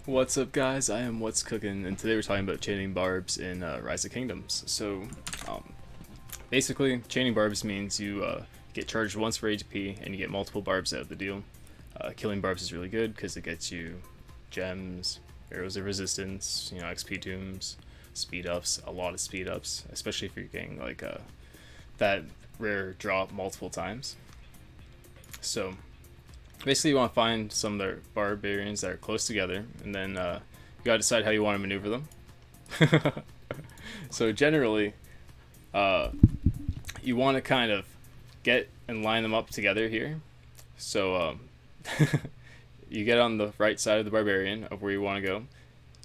What's up, guys? I am What's Cooking, and today we're talking about chaining barbs in Rise of Kingdoms. Um, basically, chaining barbs means you get charged once for HP, and you get multiple barbs out of the deal. Killing barbs is really good because it gets you gems, arrows of resistance, XP tombs, speed ups, a lot of speed ups, especially if you're getting like that rare drop multiple times. So basically, you want to find some of the barbarians that are close together, and then you gotta decide how you want to maneuver them. So generally, uh, you want to kind of get and line them up together here. So you get on the right side of the barbarian of where you want to go.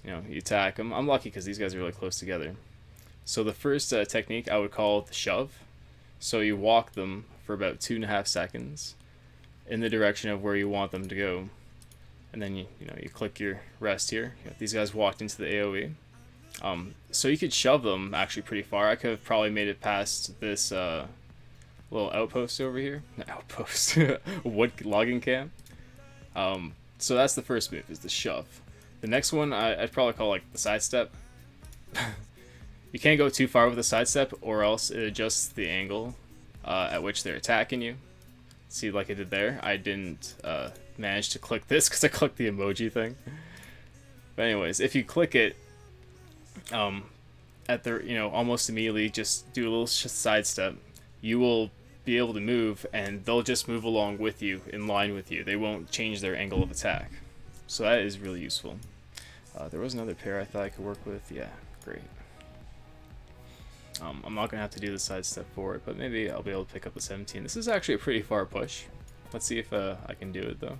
You attack them. I'm lucky because these guys are really close together. So the first technique I would call the shove. So you walk them for about 2.5 seconds in the direction of where you want them to go, and then you click your rest here. These guys walked into the AoE, so you could shove them actually pretty far. I could have probably made it past this little outpost over here. Outpost, wood logging camp. So that's the first move, is the shove. The next one I'd probably call like the sidestep. You can't go too far with the sidestep, or else it adjusts the angle at which they're attacking you. See, like I did there, I didn't manage to click this because I clicked the emoji thing. But anyways, if you click it at the almost immediately, just do a little sidestep, you will be able to move, and they'll just move along with you, in line with you. They won't change their angle of attack. So that is really useful. There was another pair I thought I could work with. Yeah, great. I'm not going to have to do the sidestep for it, but maybe I'll be able to pick up the 17. This is actually a pretty far push. Let's see if I can do it, though.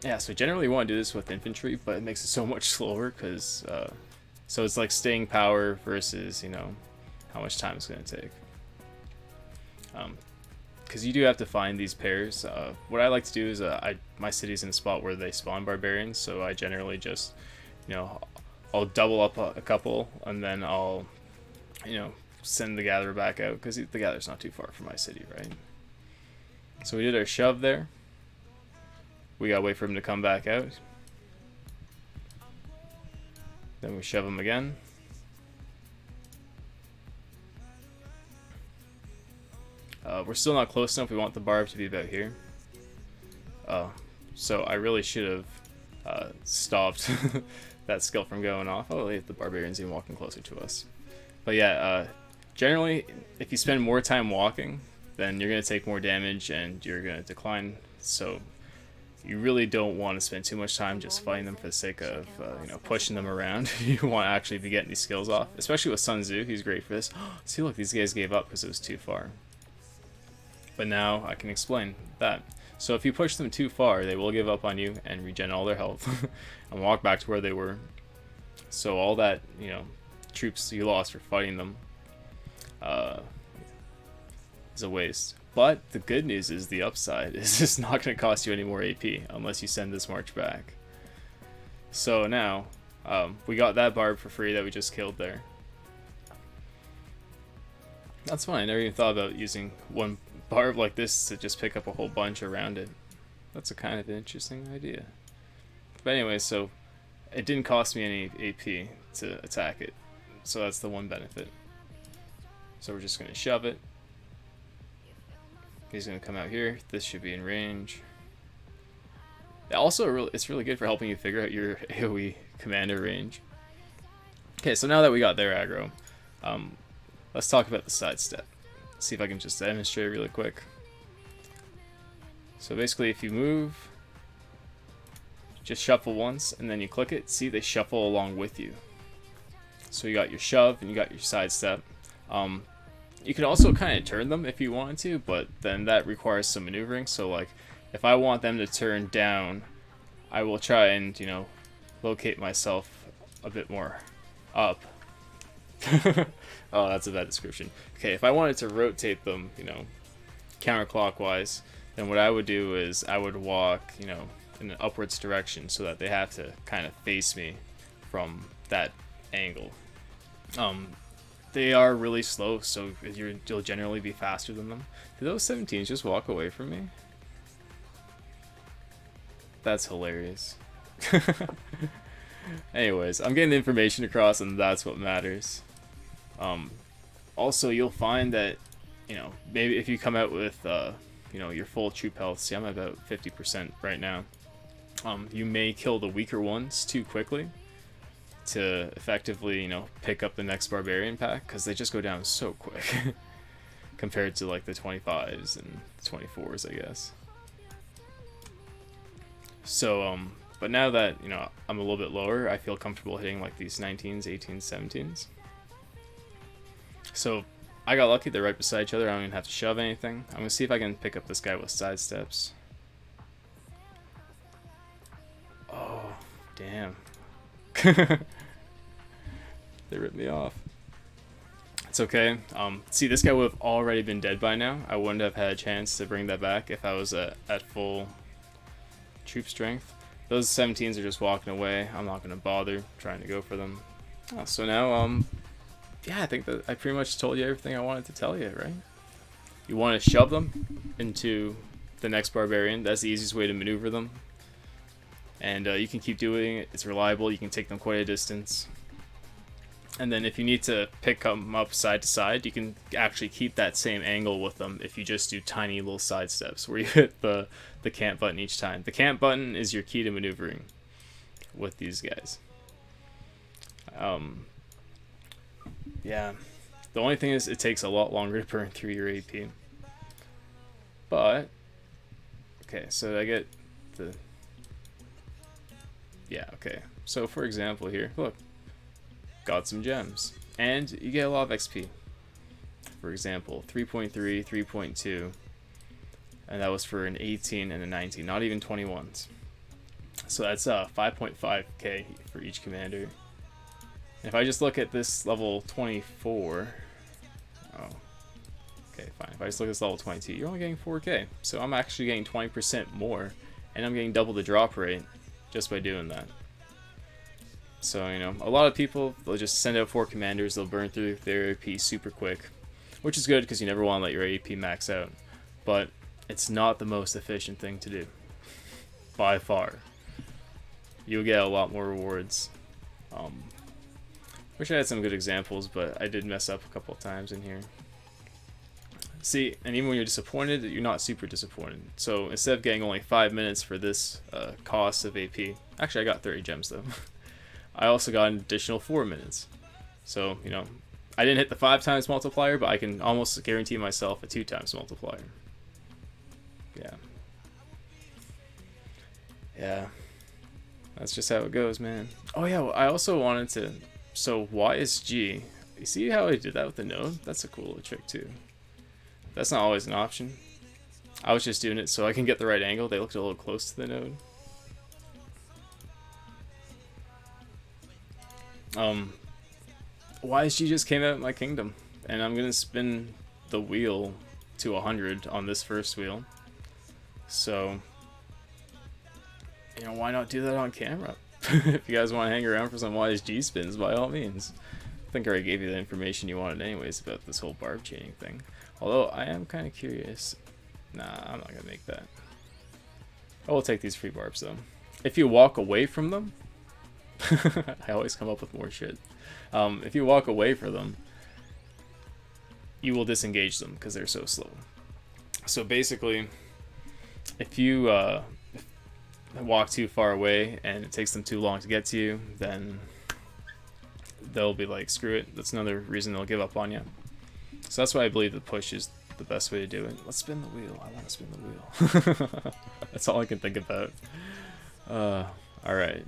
Yeah, so generally you want to do this with infantry, but it makes it so much slower, because so it's like staying power versus, how much time it's going to take. Because you do have to find these pairs. What I like to do is my city's in a spot where they spawn barbarians, so I generally just, I'll double up a couple, and then I'll send the gatherer back out, because the gatherer's not too far from my city, right? So we did our shove there. We gotta wait for him to come back out. Then we shove him again. We're still not close enough. We want the barb to be about here. So I really should have stopped that skill from going off. Oh, the barbarian's even walking closer to us. But yeah, generally, if you spend more time walking, then you're going to take more damage and you're going to decline. So you really don't want to spend too much time just fighting them for the sake of pushing them around. You want to actually be getting these skills off, especially with Sun Tzu. He's great for this. See, look, these guys gave up because it was too far. But now I can explain that. So if you push them too far, they will give up on you and regen all their health and walk back to where they were. So all that, troops you lost for fighting them is a waste. But the good news is, the upside is it's not going to cost you any more AP unless you send this march back. So now we got that barb for free that we just killed there. That's fine. I never even thought about using one barb like this to just pick up a whole bunch around it. That's a kind of interesting idea. But anyway, so it didn't cost me any AP to attack it. So that's the one benefit. So we're just going to shove it. He's going to come out here. This should be in range. Also, it's really good for helping you figure out your AoE commander range. Okay, so now that we got their aggro, let's talk about the sidestep. See if I can just demonstrate really quick. So basically, if you move, just shuffle once, and then you click it. See, they shuffle along with you. So you got your shove and you got your sidestep. You can also kind of turn them if you wanted to, but then that requires some maneuvering. So like, if I want them to turn down, I will try and locate myself a bit more up. Oh, that's a bad description. Okay, if I wanted to rotate them, counterclockwise, then what I would do is I would walk, in an upwards direction so that they have to kind of face me from that angle. They are really slow, so you'll generally be faster than them. Did those 17s just walk away from me? That's hilarious. Anyways, I'm getting the information across, and that's what matters. Also, you'll find that, maybe if you come out with, your full troop health, see, I'm at about 50% right now, you may kill the weaker ones too quickly to effectively, pick up the next barbarian pack, because they just go down so quick compared to, like, the 25s and 24s, I guess. So, but now that, I'm a little bit lower, I feel comfortable hitting, like, these 19s, 18s, 17s. So, I got lucky, they're right beside each other, I don't even have to shove anything. I'm gonna see if I can pick up this guy with side steps. Oh, damn. They ripped me off. It's okay. See, this guy would have already been dead by now. I wouldn't have had a chance to bring that back if I was at full troop strength. Those 17s are just walking away. I'm not gonna bother trying to go for them. So now, yeah, I think that I pretty much told you everything I wanted to tell you, right? You want to shove them into the next barbarian. That's the easiest way to maneuver them. And you can keep doing it. It's reliable. You can take them quite a distance. And then if you need to pick them up side to side, you can actually keep that same angle with them if you just do tiny little side steps where you hit the camp button each time. The camp button is your key to maneuvering with these guys. Yeah. The only thing is it takes a lot longer to burn through your AP. But, okay, so I get the... Yeah, okay. So for example here, look. Got some gems. And you get a lot of XP. For example, 3.3, 3.2. And that was for an 18 and a 19, not even 21s. So that's 5.5k for each commander. And if I just look at this level 24... Oh. Okay, fine. If I just look at this level 22, you're only getting 4k. So I'm actually getting 20% more. And I'm getting double the drop rate just by doing that. So, a lot of people, they'll just send out 4 commanders, they'll burn through their AP super quick, which is good because you never want to let your AP max out, but it's not the most efficient thing to do, by far. You'll get a lot more rewards. Wish I had some good examples, but I did mess up a couple of times in here. See, and even when you're disappointed, you're not super disappointed. So instead of getting only 5 minutes for this cost of AP, actually I got 30 gems though. I also got an additional 4 minutes. So, I didn't hit the 5 times multiplier, but I can almost guarantee myself a 2 times multiplier. Yeah. Yeah. That's just how it goes, man. Oh yeah, well, I also wanted to... So, YSG. You see how I did that with the node? That's a cool little trick, too. That's not always an option. I was just doing it so I can get the right angle. They looked a little close to the node. YSG just came out in my kingdom, and I'm gonna spin the wheel to 100 on this first wheel. So, why not do that on camera? If you guys want to hang around for some YSG spins, by all means. I think I already gave you the information you wanted anyways about this whole barb chaining thing. Although, I am kind of curious. Nah, I'm not gonna make that. I will take these free barbs, though. If you walk away from them, I always come up with more shit. If you walk away from them, you will disengage them because they're so slow. So basically, if you walk too far away and it takes them too long to get to you, then they'll be like, screw it. That's another reason they'll give up on you. So that's why I believe the push is the best way to do it. Let's spin the wheel. I want to spin the wheel. That's all I can think about. Alright.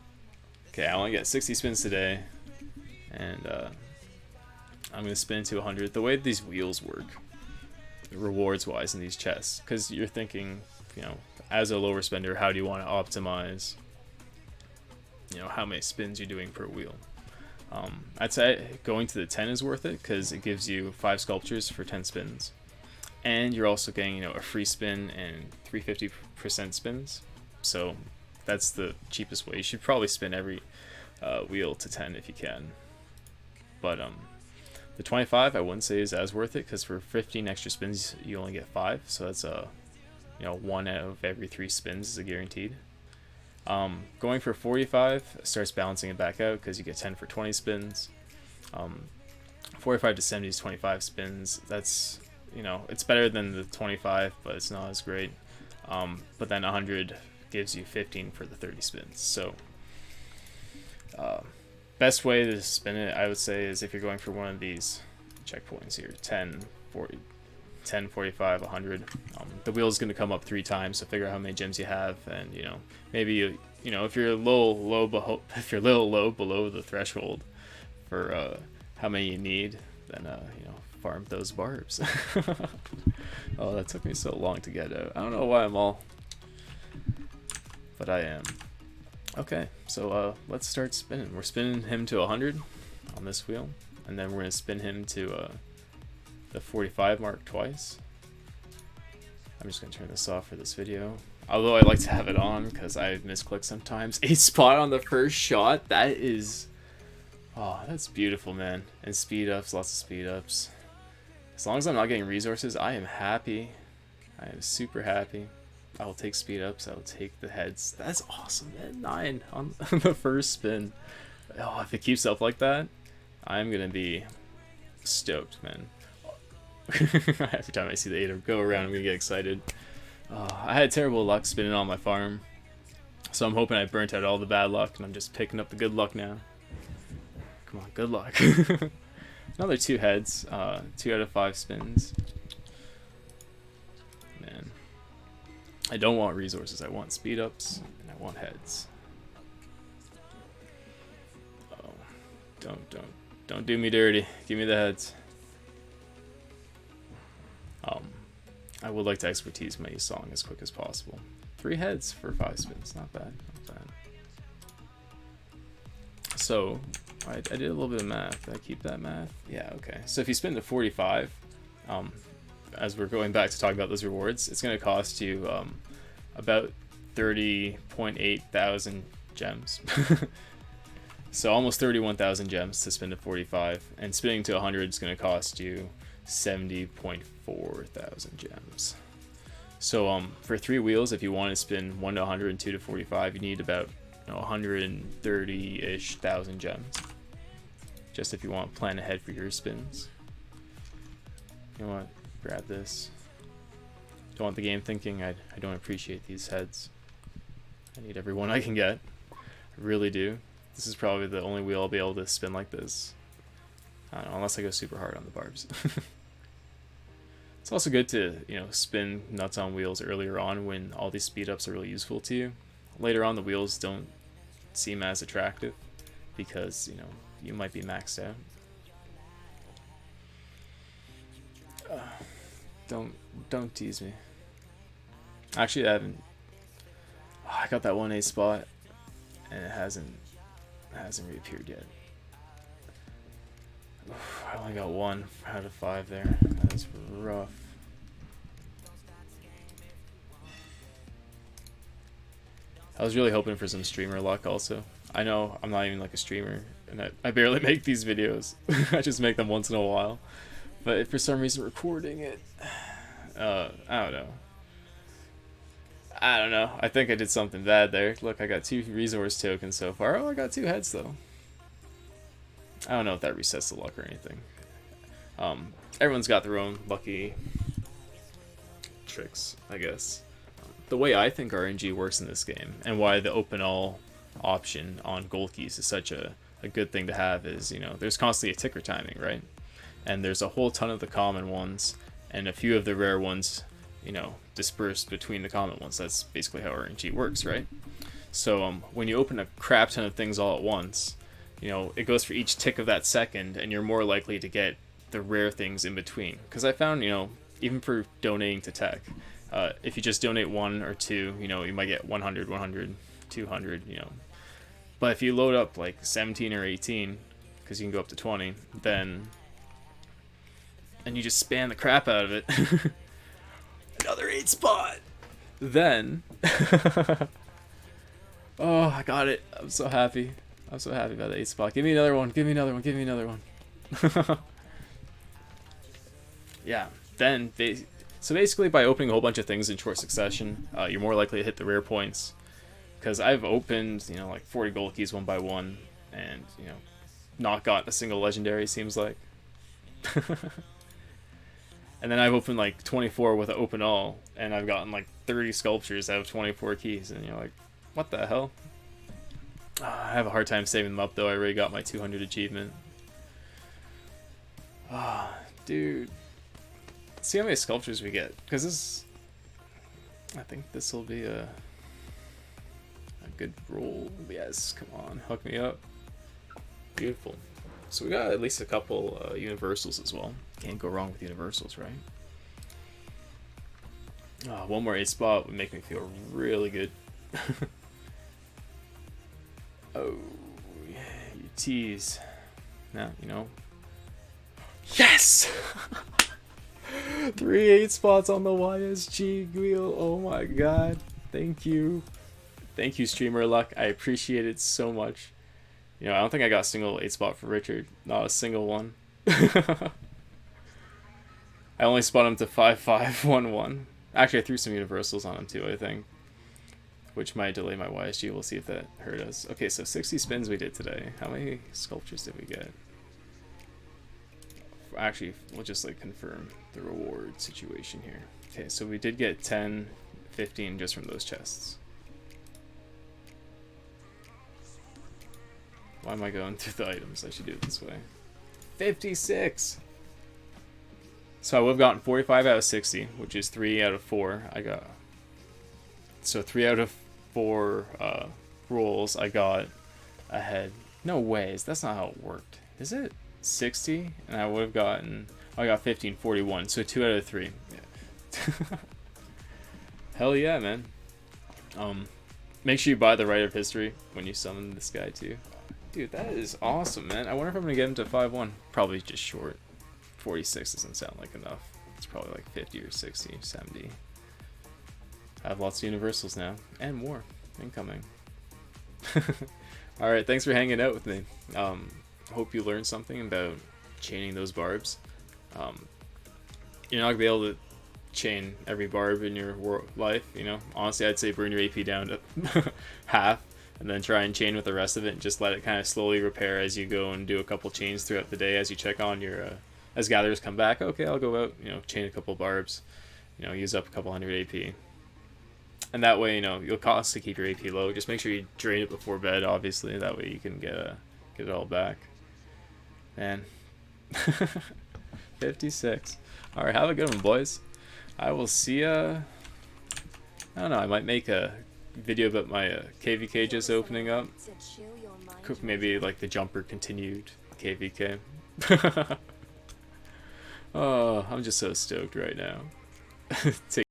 Okay, I only get 60 spins today, and I'm going to spin to 100. The way these wheels work, rewards-wise in these chests, because you're thinking, as a lower spender, how do you want to optimize, how many spins you're doing per wheel. I'd say going to the 10 is worth it, because it gives you 5 sculptures for 10 spins. And you're also getting, a free spin and 350% spins, so... That's the cheapest way. You should probably spin every wheel to 10 if you can. But the 25 I wouldn't say is as worth it, because for 15 extra spins you only get 5. So that's 1 out of every 3 spins is a guaranteed. Going for 45 starts balancing it back out because you get 10 for 20 spins. 45 to 70 is 25 spins. That's, you know, it's better than the 25, but it's not as great. But then 100 gives you 15 for the 30 spins. So best way to spin it, I would say, is if you're going for one of these checkpoints here, 10, 40, 10, 45, 100. The wheel is going to come up 3 times, so figure out how many gems you have, and you know, maybe you know, if you're a little low below the threshold for how many you need, then you know, farm those barbs. Oh, that took me so long to get out. I don't know why I'm all, but I am. Okay, so let's start spinning. We're spinning him to 100 on this wheel, and then we're gonna spin him to the 45 mark twice. I'm just gonna turn this off for this video. Although I like to have it on because I misclick sometimes. A spot on the first shot, that is, oh, that's beautiful, man. And speed ups, lots of speed ups. As long as I'm not getting resources, I am happy. I am super happy. I will take speed ups, I will take the heads. That's awesome, man. 9 on the first spin. Oh, if it keeps up like that, I'm gonna be stoked, man. Every time I see the 8 go around, I'm gonna get excited. I had terrible luck spinning on my farm, so I'm hoping I burnt out all the bad luck, and I'm just picking up the good luck now. Come on, good luck. Another 2 heads, 2 out of 5 spins. Man, I don't want resources. I want speed ups, and I want heads. Oh, don't do me dirty. Give me the heads. I would like to expertise my song as quick as possible. 3 heads for 5 spins, not bad, not bad. So, I did a little bit of math. Did I keep that math? Yeah, okay. So if you spin to 45, as we're going back to talk about those rewards, it's going to cost you about 30.8 thousand gems. So almost 31,000 gems to spin to 45, and spinning to 100 is going to cost you 70.4 thousand gems. So for 3 wheels, if you want to spin 1 to 100 and 2 to 45, you need about 130-ish thousand gems. Just if you want to plan ahead for your spins. You know what? Grab this. Don't want the game thinking I don't appreciate these heads. I need every one I can get. I really do. This is probably the only wheel I'll be able to spin like this. I don't know, unless I go super hard on the barbs. It's also good to, you know, spin nuts on wheels earlier on when all these speed ups are really useful to you. Later on, the wheels don't seem as attractive because, you know, you might be maxed out. Don't tease me. Actually, I haven't. Oh, I got that 1A spot, and it hasn't reappeared yet. Oof, I only got 1 out of 5 there. That's rough. I was really hoping for some streamer luck also. I know I'm not even like a streamer, and I barely make these videos. I just make them once in a while. But if for some reason recording it, I don't know. I think I did something bad there. Look, I got 2 resource tokens so far. Oh, I got 2 heads though. I don't know if that resets the luck or anything. Everyone's got their own lucky tricks, I guess. The way I think RNG works in this game, and why the open all option on gold keys is such a good thing to have, is, you know, there's constantly a ticker timing, right? And there's a whole ton of the common ones, and a few of the rare ones, you know, dispersed between the common ones. That's basically how RNG works, right? So when you open a crap ton of things all at once, you know, it goes for each tick of that second, and you're more likely to get the rare things in between. Because I found, you know, even for donating to tech, if you just donate 1 or 2, you know, you might get 100, 100, 200, you know. But if you load up like 17 or 18, because you can go up to 20, then, and you just spam the crap out of it, another 8 spot, then, oh, I got it. I'm so happy. I'm so happy about the 8 spot. Give me another one. Give me another one. Give me another one. Yeah. Then so basically, by opening a whole bunch of things in short succession, you're more likely to hit the rare points. because I've opened, you know, like 40 gold keys one by one, and you know, not got a single legendary. Seems like. And then I've opened like 24 with an open all, and I've gotten like 30 sculptures out of 24 keys, and you're like, what the hell? I have a hard time saving them up though. I already got my 200 achievement. Ah, dude. Let's see how many sculptures we get, because this, I think this will be a good roll. Yes, come on, hook me up. Beautiful. So we got at least a couple universals as well. Can't go wrong with universals, right? One more 8 spot would make me feel really good. Oh, yeah, you tease. Now, you know. Yes! 3 8 spots on the YSG wheel. Oh my god. Thank you. Thank you, Streamer Luck. I appreciate it so much. You know, I don't think I got a single 8 spot for Richard. Not a single one. I only spot him to 5-5-1-1. Actually, I threw some universals on him too, I think. Which might delay my YSG. We'll see if that hurt us. Okay, so 60 spins we did today. How many sculptures did we get? Actually, we'll just like confirm the reward situation here. Okay, so we did get 10, 15 just from those chests. Why am I going through the items? I should do it this way. 56! So I would have gotten 45 out of 60, which is 3 out of 4. I got... So 3 out of 4 rolls I got ahead. No ways, that's not how it worked. Is it? 60? And I would have gotten... Oh, I got 15, 41. So 2 out of 3. Yeah. Hell yeah, man. Make sure you buy the Rite of History when you summon this guy too. Dude, that is awesome, man. I wonder if I'm going to get him to 5-1. Probably just short. 46 doesn't sound like enough. It's probably like 50 or 60, 70. I have lots of universals now. And more. Incoming. Alright, thanks for hanging out with me. Hope you learned something about chaining those barbs. You're not going to be able to chain every barb in your life, you know. Honestly, I'd say burn your AP down to half. And then try and chain with the rest of it, and just let it kind of slowly repair as you go and do a couple chains throughout the day as you check on your, as gatherers come back. Okay, I'll go out, you know, chain a couple barbs, you know, use up a couple hundred AP. And that way, you know, you'll cost to keep your AP low. Just make sure you drain it before bed, obviously. That way you can get it all back. Man. 56. Alright, have a good one, boys. I will see ya. I don't know, I might make a video about my KVK just opening up. Maybe like the jumper continued KVK. Oh, I'm just so stoked right now. Take